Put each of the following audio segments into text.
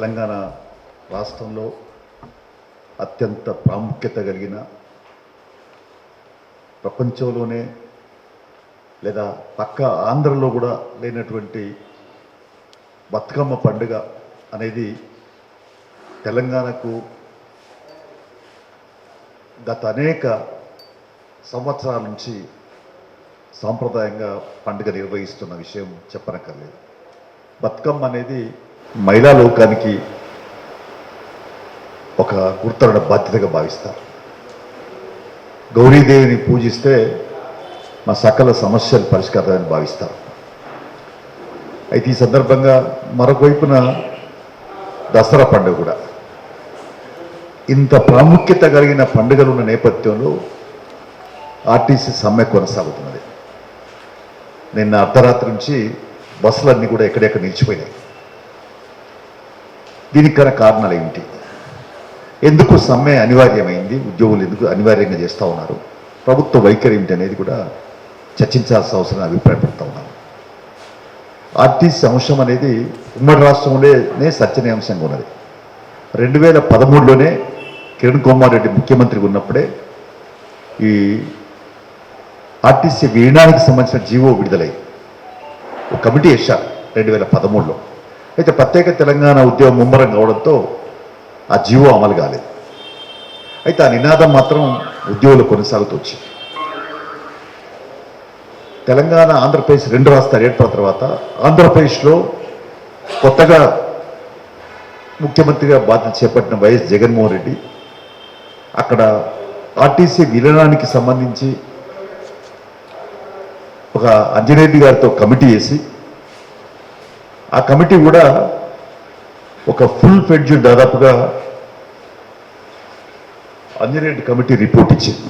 తెలంగాణ రాష్ట్రంలో అత్యంత ప్రాముఖ్యత కలిగిన ప్రపంచంలోనే లేదా పక్క ఆంధ్రలో కూడా లేనటువంటి బతుకమ్మ పండుగ అనేది తెలంగాణకు గత అనేక సంవత్సరాల నుంచి సాంప్రదాయంగా పండుగ నిర్వహిస్తున్న విషయం చెప్పనక్కర్లేదు. బతుకమ్మ అనేది మహిళా లోకానికి ఒక గుర్తున్న బాధ్యతగా భావిస్తారు. గౌరీదేవిని పూజిస్తే మా సకల సమస్యలు పరిష్కారాన్ని భావిస్తారు. అయితే ఈ సందర్భంగా మరొక వైపున దసరా పండుగ కూడా ఇంత ప్రాముఖ్యత కలిగిన పండుగలు ఉన్న నేపథ్యంలో ఆర్టీసీ సమ్మె కొనసాగుతున్నది. నిన్న అర్ధరాత్రి నుంచి బస్సులన్నీ కూడా ఎక్కడెక్కడ నిలిచిపోయినాయి. దీనికి గల కారణాలు ఏమిటి? ఎందుకు సమ్మె అనివార్యమైంది? ఉద్యోగులు ఎందుకు అనివార్యంగా చేస్తూ ఉన్నారు? ప్రభుత్వ వైఖరి ఏమిటి అనేది కూడా చర్చించాల్సిన అవసరం అభిప్రాయపడుతూ ఉన్నాను. ఆర్టీసీ అంశం అనేది ఉమ్మడి రాష్ట్రంలోనే చర్చనీయాంశంగా ఉన్నది. 2013లోనే కిరణ్ కుమార్ రెడ్డి ముఖ్యమంత్రిగా ఉన్నప్పుడే ఈ ఆర్టీసీ విలీనానికి సంబంధించిన జీవో విడుదలై ఒక కమిటీ వేశారు 2013లో. అయితే ప్రత్యేక తెలంగాణ ఉద్యమం ముమ్మరం కావడంతో ఆ జీవో అమలు కాలేదు. అయితే ఆ నినాదం మాత్రం ఉద్యోగులు కొనసాగుతూ వచ్చింది. తెలంగాణ ఆంధ్రప్రదేశ్ 2 రాష్ట్రాలు ఏర్పడిన తర్వాత ఆంధ్రప్రదేశ్లో కొత్తగా ముఖ్యమంత్రిగా బాధ్యత చేపట్టిన వైఎస్ జగన్మోహన్ రెడ్డి అక్కడ ఆర్టీసీ విలీనానికి సంబంధించి ఒక అంజనేరెడ్డి గారితో కమిటీ వేసి ఆ కమిటీ కూడా ఒక ఫుల్ ఫ్లెడ్జ్ దాదాపుగా అంజనేరెడ్డి కమిటీ రిపోర్ట్ ఇచ్చింది.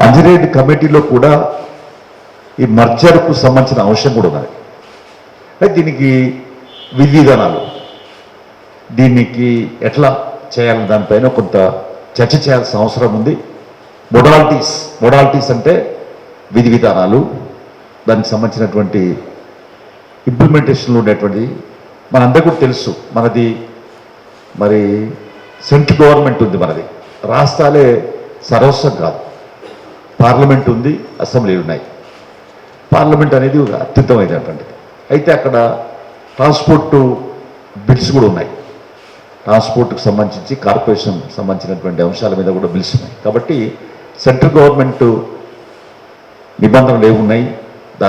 అంజనేరెడ్డి కమిటీలో కూడా ఈ మర్జర్కు సంబంధించిన అంశం కూడా ఉన్నది. అయితే దీనికి విధి విధానాలు, దీనికి ఎట్లా చేయాలని దానిపైన కొంత చర్చ చేయాల్సిన అవసరం ఉంది. మొడాలిటీస్ అంటే విధి విధానాలు, దానికి సంబంధించినటువంటి ఇంప్లిమెంటేషన్లో ఉండేటువంటి మనందరికీ కూడా తెలుసు. మనది మరి సెంట్రల్ గవర్నమెంట్ ఉంది, మనది రాష్ట్రాలే సర్వస్వం కాదు. పార్లమెంట్ ఉంది, అసెంబ్లీలు ఉన్నాయి. పార్లమెంట్ అనేది ఒక అత్యుత్తమైనటువంటిది. అయితే అక్కడ ట్రాన్స్పోర్ట్ బిల్స్ కూడా ఉన్నాయి. ట్రాన్స్పోర్ట్కి సంబంధించి కార్పొరేషన్ సంబంధించినటువంటి అంశాల మీద కూడా బిల్స్ ఉన్నాయి. కాబట్టి సెంట్రల్ గవర్నమెంట్ నిబంధనలు ఏమున్నాయి,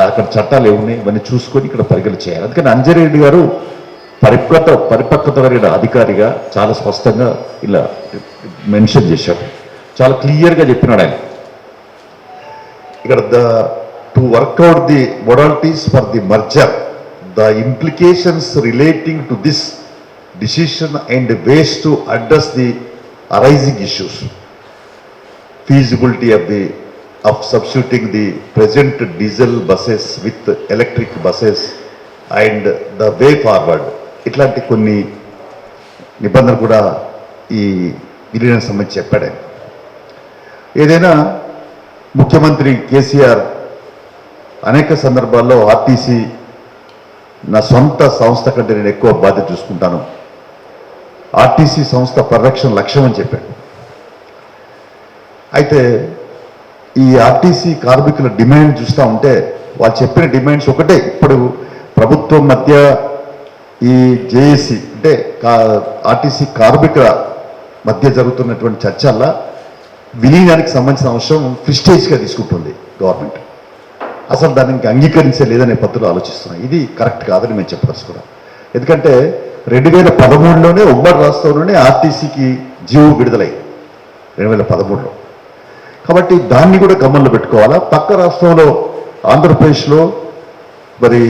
అక్కడ చట్టాలు ఏమున్నాయి, ఇవన్నీ చూసుకొని ఇక్కడ పరిగణన చేయాలి. అందుకని అంజనేరెడ్డి గారు పరిపక్వత కలిగిన అధికారిగా చాలా స్పష్టంగా ఇలా మెన్షన్ చేశాడు. చాలా క్లియర్గా చెప్పినాడు ఆయన. ఇక్కడ to work out the modalities for the merger, the implications relating to this decision and ways to address the arising issues, feasibility of substituting the present diesel buses with electric buses and the way forward. ఇట్లాంటి కొన్ని నిబంధనలు కూడా ఈ విలీనం సంబంధించి చెప్పాడు. ఏదైనా ముఖ్యమంత్రి కేసీఆర్ అనేక సందర్భాల్లో ఆర్టీసీ నా సొంత సంస్థ కంటే నేను ఎక్కువ బాధ్యత చూసుకుంటాను, ఆర్టీసీ సంస్థ పరిరక్షణ లక్ష్యం అని చెప్పాడు. అయితే ఈ ఆర్టీసీ కార్మికుల డిమాండ్ చూస్తూ ఉంటే వాళ్ళు చెప్పిన డిమాండ్స్ ఒకటే. ఇప్పుడు ప్రభుత్వం మధ్య ఈ జేఏసీ అంటే ఆర్టీసీ కార్మికుల మధ్య జరుగుతున్నటువంటి చర్చల్లో విలీనానికి సంబంధించిన అంశం ప్రిస్టేజ్గా తీసుకుంటుంది గవర్నమెంట్. అసలు దానికి అంగీకరించే లేదనే పద్ధతిలో ఆలోచిస్తున్నాయి. ఇది కరెక్ట్ కాదని మేము చెప్పదలుచుకున్నాం. ఎందుకంటే 2013లోనే ఉమ్మడి రాష్ట్రంలోనే ఆర్టీసీకి జీవో విడుదలై 2013లో. కాబట్టి దాన్ని కూడా గమనంలో పెట్టుకోవాలా. పక్క రాష్ట్రంలో ఆంధ్రప్రదేశ్లో మరి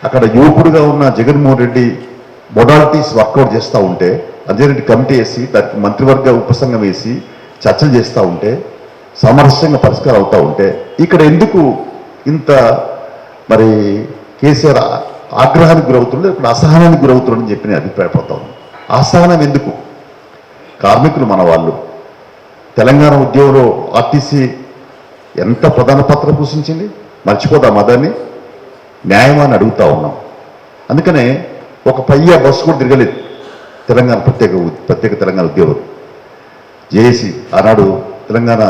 అక్కడ యువకుడుగా ఉన్న జగన్మోహన్ రెడ్డి మొడాలిటీస్ వర్కౌట్ చేస్తూ ఉంటే, అంజనేరెడ్డి కమిటీ వేసి దానికి మంత్రివర్గ ఉపసంఘం వేసి చర్చలు చేస్తూ ఉంటే, సామరస్యంగా పరిష్కారం అవుతూ ఉంటే, ఇక్కడ ఎందుకు ఇంత మరి కేసీఆర్ ఆగ్రహానికి గురవుతుండే, ఇక్కడ అసహనానికి గురవుతుండని చెప్పి నేను అభిప్రాయపడతాను. అసహనం ఎందుకు? కార్మికులు మన వాళ్ళు. తెలంగాణ ఉద్యమంలో ఆర్టీసీ ఎంత ప్రధాన పాత్ర పోషించింది, మర్చిపోదాం. అదాన్ని న్యాయమాన్ని అడుగుతూ ఉన్నాం. అందుకనే ఒక పయ్య బస్సు కూడా తిరగలేదు తెలంగాణ ప్రత్యేక తెలంగాణ ఉద్యోగులు. జేఏసీ ఆనాడు తెలంగాణ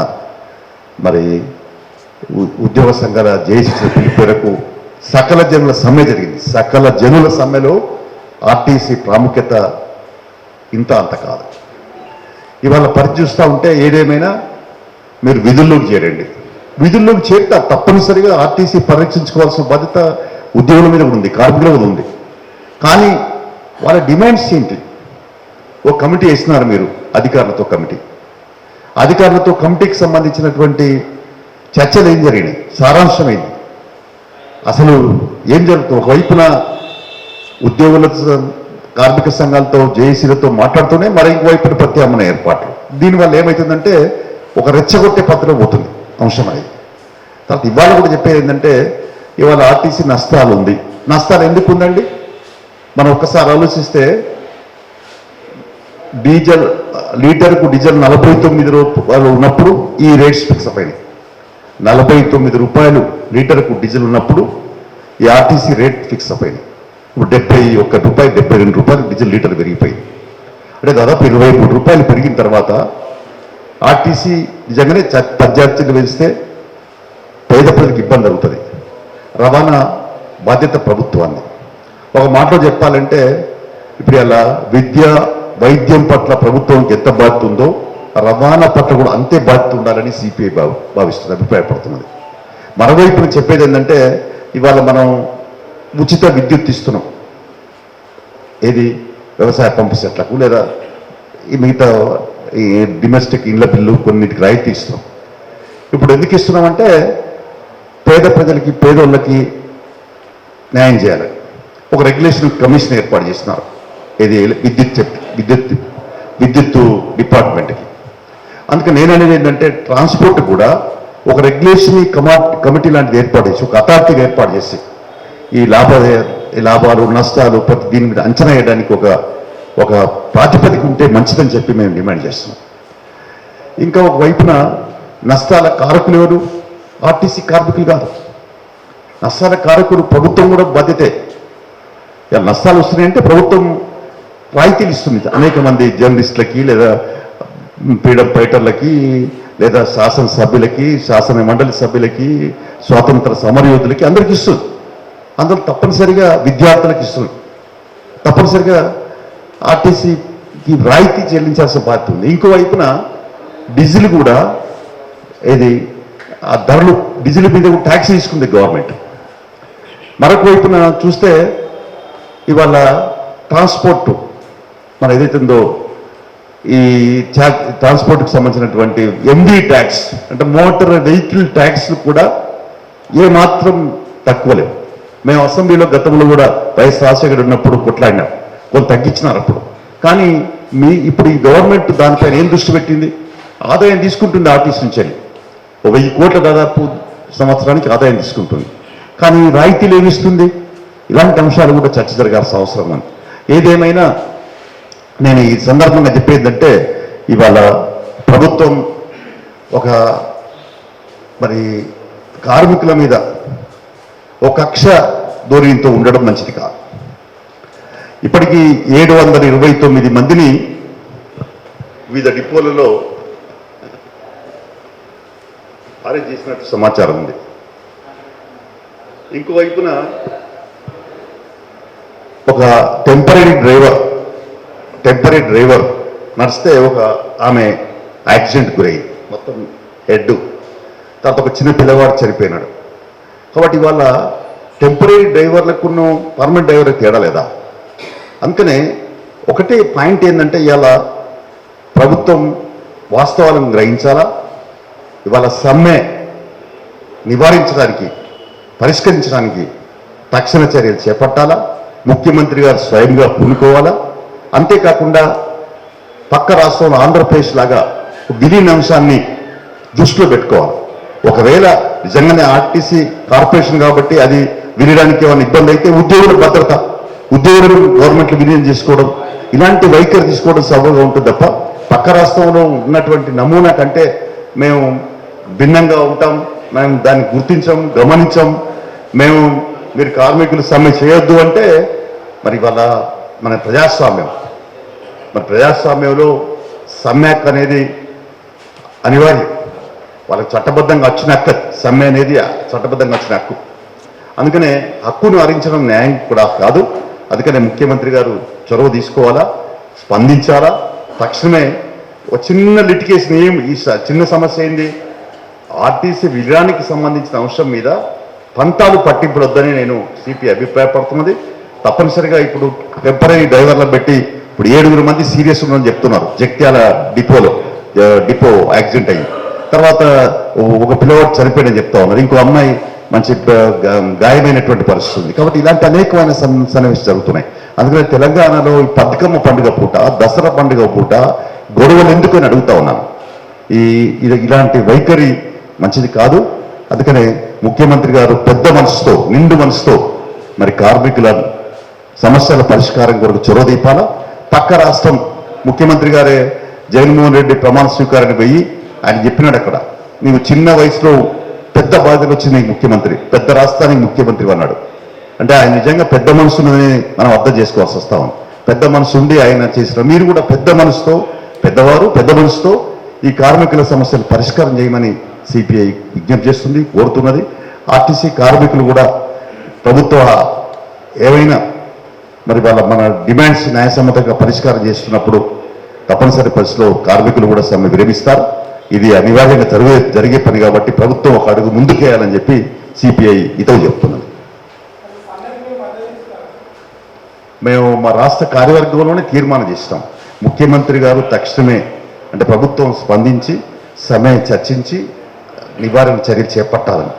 మరి ఉద్యోగ సంఘాల జేఏసీ పిలుపు మేరకు సకల జనుల సమ్మె జరిగింది. సకల జనుల సమ్మెలో ఆర్టీసీ ప్రాముఖ్యత ఇంత అంత కాదు. ఇవాళ పరిస్థితి చూస్తూ ఉంటే ఏదేమైనా మీరు విధుల్లోకి చేరండి. విధుల్లోకి చేరితే తప్పనిసరిగా ఆర్టీసీ పరిరక్షించుకోవాల్సిన బాధ్యత ఉద్యోగుల మీద కూడా ఉంది, కార్మికుల మీద ఉంది. కానీ వాళ్ళ డిమాండ్స్ ఏంటి? ఒక కమిటీ వేసినారు మీరు, అధికారులతో కమిటీకి సంబంధించినటువంటి చర్చలు ఏం జరిగినాయి, సారాంశం ఏంటి, అసలు ఏం జరుగుతుంది? ఒకవైపున ఉద్యోగుల కార్మిక సంఘాలతో జేఏసీలతో మాట్లాడుతూనే మరి ఇంకోవైపున ప్రత్యామ్నాయ ఏర్పాట్లు. దీనివల్ల ఏమవుతుందంటే ఒక రెచ్చగొట్టే పద్ధతిలో పోతుంది అంశం అది. తర్వాత ఇవాళ కూడా చెప్పేది ఏంటంటే ఇవాళ ఆర్టీసీ నష్టాలు ఉంది. నష్టాలు ఎందుకు ఉందండి? మనం ఒక్కసారి ఆలోచిస్తే డీజిల్ లీటర్కు డీజిల్ 49 రూపాయలు ఉన్నప్పుడు ఈ రేట్స్ ఫిక్స్ అయినాయి. 49 రూపాయలు లీటర్కు డీజిల్ ఉన్నప్పుడు ఈ ఆర్టీసీ రేట్ ఫిక్స్ అయినాయి. ఇప్పుడు 71 రూపాయలు 72 రూపాయలు డీజిల్ లీటర్ పెరిగిపోయింది. అంటే దాదాపు 23 రూపాయలు పెరిగిన తర్వాత ఆర్టీసీ నిజంగానే ఛార్జీలు పెంచితే పేద ప్రజలకు ఇబ్బంది అవుతుంది. రవాణా బాధ్యత ప్రభుత్వాన్ని. ఒక మాటలో చెప్పాలంటే ఇప్పుడు అలా వైద్యం పట్ల ప్రభుత్వానికి ఎంత బాధ్యత ఉందో రవాణా పట్ల కూడా అంతే బాధ్యత ఉండాలని సిపిఐ భావిస్తుంది, అభిప్రాయపడుతున్నది. మరోవైపున చెప్పేది ఏంటంటే ఇవాళ మనం ఉచిత విద్యుత్ ఇస్తున్నాం. ఏది వ్యవసాయ పంపు సెట్లకు లేదా ఈ మిగతా ఈ డొమెస్టిక్ ఇండ్ల బిల్లు కొన్నిటికి రాయితీ ఇస్తున్నాం. ఇప్పుడు ఎందుకు ఇస్తున్నామంటే పేద ప్రజలకి పేదోళ్ళకి న్యాయం చేయాలి. ఒక రెగ్యులేషన్ కమిషన్ ఏర్పాటు చేస్తున్నారు. ఇది విద్యుత్ డిపార్ట్మెంట్కి. అందుకని నేను అనేది ఏంటంటే ట్రాన్స్పోర్ట్ కూడా ఒక రెగ్యులేషన్ కమిటీ లాంటిది ఏర్పాటు చేసి ఒక అథారిటీగా ఏర్పాటు చేసి ఈ లాభాలు నష్టాలు ప్రతి దీని మీద అంచనా వేయడానికి ఒక ప్రాతిపదిక ఉంటే మంచిదని చెప్పి మేము డిమాండ్ చేస్తున్నాం. ఇంకా ఒక వైపున నష్టాల కారకులు ఎవరు? ఆర్టీసీ కార్మికులు కాదు. నష్టాల కారకులు ప్రభుత్వం కూడా బాధ్యతే. నష్టాలు వస్తున్నాయంటే ప్రభుత్వం రాయితీలు ఇస్తుంది అనేక మంది జర్నలిస్టులకి లేదా ఫ్రీడమ్ ఫైటర్లకి లేదా శాసనసభ్యులకి, శాసన మండలి సభ్యులకి, స్వాతంత్ర సమరయోధులకి అందరికి ఇస్తుంది. అందులో తప్పనిసరిగా విద్యార్థులకు ఇస్తుంది. తప్పనిసరిగా ఆర్టీసీకి రాయితీ చెల్లించాల్సిన బాధ్యత ఉంది. ఇంకోవైపున డీజిల్ కూడా ఆ ధరలు డీజిల్ మీద కూడా ట్యాక్స్ తీసుకుంది గవర్నమెంట్. మరొక వైపున చూస్తే ఇవాళ ట్రాన్స్పోర్ట్ మన ఏదైతే ఉందో ఈ ట్రాన్స్పోర్ట్కి సంబంధించినటువంటి ఎండీ ట్యాక్స్ అంటే మోటార్ వెహికల్ ట్యాక్స్ కూడా ఏమాత్రం తక్కువ లేవు. మేము అసెంబ్లీలో గతంలో కూడా వైఎస్ రాజశేఖర్ ఉన్నప్పుడు కొట్లాడినాం, కొంత తగ్గించినారు అప్పుడు. కానీ ఇప్పుడు ఈ గవర్నమెంట్ దానిపైన ఏం దృష్టి పెట్టింది? ఆదాయం తీసుకుంటుంది ఆర్టీసీ నుంచి. 1000 కోట్ల దాదాపు సంవత్సరానికి ఆదాయం తీసుకుంటుంది. కానీ రాయితీలు ఏమిస్తుంది? ఇలాంటి అంశాలు కూడా చర్చ జరగాల్సిన అవసరం అని. ఏదేమైనా నేను ఈ సందర్భంగా చెప్పేందంటే ఇవాళ ప్రభుత్వం మరి కార్మికుల మీద ఒక కక్ష ధోరణితో ఉండడం మంచిది కాదు. ఇప్పటికీ 729 మందిని వివిధ డిపోలలో అరెస్ట్ చేసినట్టు సమాచారం ఉంది. ఇంకోవైపున ఒక టెంపరీ డ్రైవర్ నడిస్తే ఆమె యాక్సిడెంట్ గురయ్యింది, మొత్తం హెడ్. తర్వాత ఒక చిన్న పిల్లవాడు చనిపోయినాడు. కాబట్టి ఇవాళ టెంపరీ డ్రైవర్లకు పర్మనెంట్ డ్రైవర్లకు తేడా లేదా? అందుకనే ఒకటే పాయింట్ ఏంటంటే ఇవాళ ప్రభుత్వం వాస్తవాలను గ్రహించాలా. ఇవాళ సమ్మె నివారించడానికి, పరిష్కరించడానికి తక్షణ చర్యలు చేపట్టాలా. ముఖ్యమంత్రి గారు స్వయంగా పూనుకోవాలా. అంతేకాకుండా పక్క రాష్ట్రంలో ఆంధ్రప్రదేశ్ లాగా విలీన అంశాన్ని దృష్టిలో పెట్టుకోవాలి. ఒకవేళ నిజంగానే ఆర్టీసీ కార్పొరేషన్ కాబట్టి అది వినడానికి ఏమైనా ఇబ్బంది అయితే ఉద్యోగుల భద్రత, ఉద్యోగులను గవర్నమెంట్లు విలీనం చేసుకోవడం, ఇలాంటి వైఖరి తీసుకోవడం సబబుగా ఉంటుంది తప్ప పక్క రాష్ట్రంలో ఉన్నటువంటి నమూనా కంటే మేము భిన్నంగా ఉంటాం, మేము దాన్ని గుర్తించాం, గమనించాం, మీరు కార్మికులు సమ్మె చేయొద్దు అంటే మరి వాళ్ళ మన ప్రజాస్వామ్యం, మరి ప్రజాస్వామ్యంలో సమ్మె హక్కు అనేది అనివార్యం. వాళ్ళకి చట్టబద్ధంగా వచ్చిన హక్కు సమ్మె అనేది చట్టబద్ధంగా వచ్చిన హక్కు. అందుకనే హక్కును హరించడం న్యాయం కూడా కాదు. అందుకనే ముఖ్యమంత్రి గారు చొరవ తీసుకోవాలా, స్పందించాలా. తక్షణమే ఒక చిన్న లిటికేషన్ ఈ చిన్న సమస్య ఏంది, ఆర్టీసీ విలీనానికి సంబంధించిన అంశం మీద పంతాలు పట్టింపులు వద్దని నేను సిపి అభిప్రాయపడుతున్నది. తప్పనిసరిగా ఇప్పుడు టెంపరీ డ్రైవర్లను పెట్టి ఇప్పుడు 7 మంది సీరియస్ ఉన్నారని చెప్తున్నారు. జగిత్యాల డిపో యాక్సిడెంట్ అయ్యి తర్వాత ఒక పిల్లవాడు చనిపోయాడని చెప్తా ఉన్నారు. ఇంకో అమ్మాయి మంచి గాయమైనటువంటి పరిస్థితి ఉంది. కాబట్టి ఇలాంటి అనేకమైన సన్నివేశాలు జరుగుతున్నాయి. అందుకని తెలంగాణలో ఈ బతుకమ్మ పండుగ పూట, దసరా పండుగ పూట గొడవలు ఎందుకు అని అడుగుతా ఉన్నాను. ఇలాంటి వైఖరి మంచిది కాదు. అందుకనే ముఖ్యమంత్రి గారు పెద్ద మనసుతో, నిండు మనసుతో మరి కార్మికుల సమస్యల పరిష్కారం కొరకు చొరవ దీపాలా. పక్క రాష్ట్రం ముఖ్యమంత్రి గారే జగన్మోహన్ రెడ్డి ప్రమాణ స్వీకారానికి పోయి ఆయన చెప్పినాడు, అక్కడ నీవు చిన్న వయసులో పెద్ద బాధ్యత వచ్చింది ముఖ్యమంత్రి, పెద్ద రాష్ట్రానికి ముఖ్యమంత్రి అన్నాడు. అంటే ఆయన నిజంగా పెద్ద మనసుని మనం అర్థం చేసుకోవాల్సి వస్తా ఉంది. పెద్ద మనసు ఉండి ఆయన చేసిన, మీరు కూడా పెద్ద మనసుతో, పెద్దవారు పెద్ద మనసుతో ఈ కార్మికుల సమస్యలు పరిష్కారం చేయమని సిపిఐ విజ్ఞప్తి చేస్తుంది, కోరుతున్నది. ఆర్టీసీ కార్మికులు కూడా ప్రభుత్వ ఏవైనా మరి మన డిమాండ్స్ న్యాయసమ్మతంగా పరిష్కారం చేస్తున్నప్పుడు తప్పనిసరి పరిస్థితిలో కార్మికులు కూడా సమ్మె విరమిస్తారు. ఇది అనివార్యంగా జరిగే పని కాబట్టి ప్రభుత్వం ఒక అడుగు ముందుకేయాలని చెప్పి సిపిఐ ఇతవు చెప్తున్నది. మేము మా రాష్ట్ర కార్యవర్గంలోనే తీర్మానం చేస్తాం. ముఖ్యమంత్రి గారు తక్షణమే, అంటే ప్రభుత్వం స్పందించి సమ్మె చర్చించి నివారణ చర్యలు చేపట్టాలని.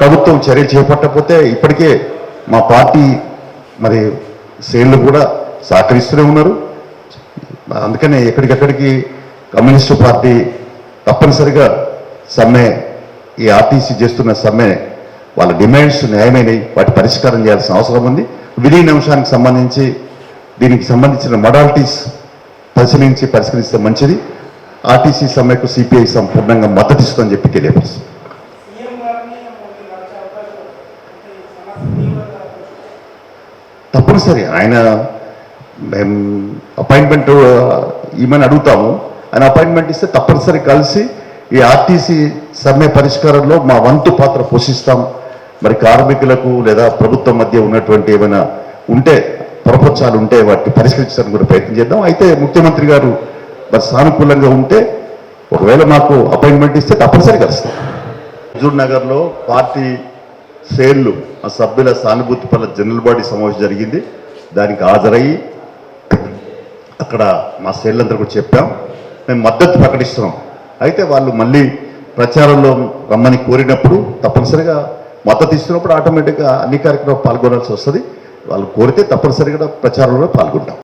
ప్రభుత్వం చర్యలు చేపట్టకపోతే ఇప్పటికే మా పార్టీ మరి శ్రేణులు కూడా సహకరిస్తూనే ఉన్నారు. అందుకనే ఎక్కడికక్కడికి కమ్యూనిస్టు పార్టీ తప్పనిసరిగా సమ్మె, ఈ ఆర్టీసీ చేస్తున్న సమ్మె వాళ్ళ డిమాండ్స్ న్యాయమైనవి, వాటి పరిష్కారం చేయాల్సిన అవసరం ఉంది. విలీన అంశానికి సంబంధించి దీనికి సంబంధించిన మొడాలిటీస్ పరిష్కరిస్తే మంచిది. ఆర్టీసీ సమ్మెకు సిపిఐ సంపూర్ణంగా మద్దతు ఇస్తుందని చెప్పి తెలియపరుస్తుంది. తప్పనిసరి ఆయన మేము అపాయింట్మెంట్ ఇమని అడుగుతాము. ఆయన అపాయింట్మెంట్ ఇస్తే తప్పనిసరి కలిసి ఈ ఆర్టీసీ సమ్మె పరిష్కారంలో మా వంతు పాత్ర పోషిస్తాం. మరి కార్మికులకు లేదా ప్రభుత్వం మధ్య ఉన్నటువంటి ఏమైనా ఉంటే, పొరపక్షాలు ఉంటే వాటిని పరిష్కరించడానికి కూడా ప్రయత్నం చేద్దాం. అయితే ముఖ్యమంత్రి గారు మరి సానుకూలంగా ఉంటే, ఒకవేళ మాకు అపాయింట్మెంట్ ఇస్తే తప్పనిసరి కలుస్తాం. హుజూర్ నగర్లో పార్టీ శ్రేణులు, ఆ సభ్యుల సానుభూతి పట్ల జనరల్ బాడీ సమావేశం జరిగింది. దానికి హాజరయ్యి అక్కడ మా శ్రేణులందరూ కూడా చెప్పాం, మేము మద్దతు ప్రకటిస్తున్నాం. అయితే వాళ్ళు మళ్ళీ ప్రచారంలో రమ్మని కోరినప్పుడు తప్పనిసరిగా మద్దతు ఇస్తున్నప్పుడు ఆటోమేటిక్గా అన్ని కార్యక్రమాలు పాల్గొనాల్సి వస్తుంది. వాళ్ళు కోరితే తప్పనిసరిగా ప్రచారంలో పాల్గొంటాం.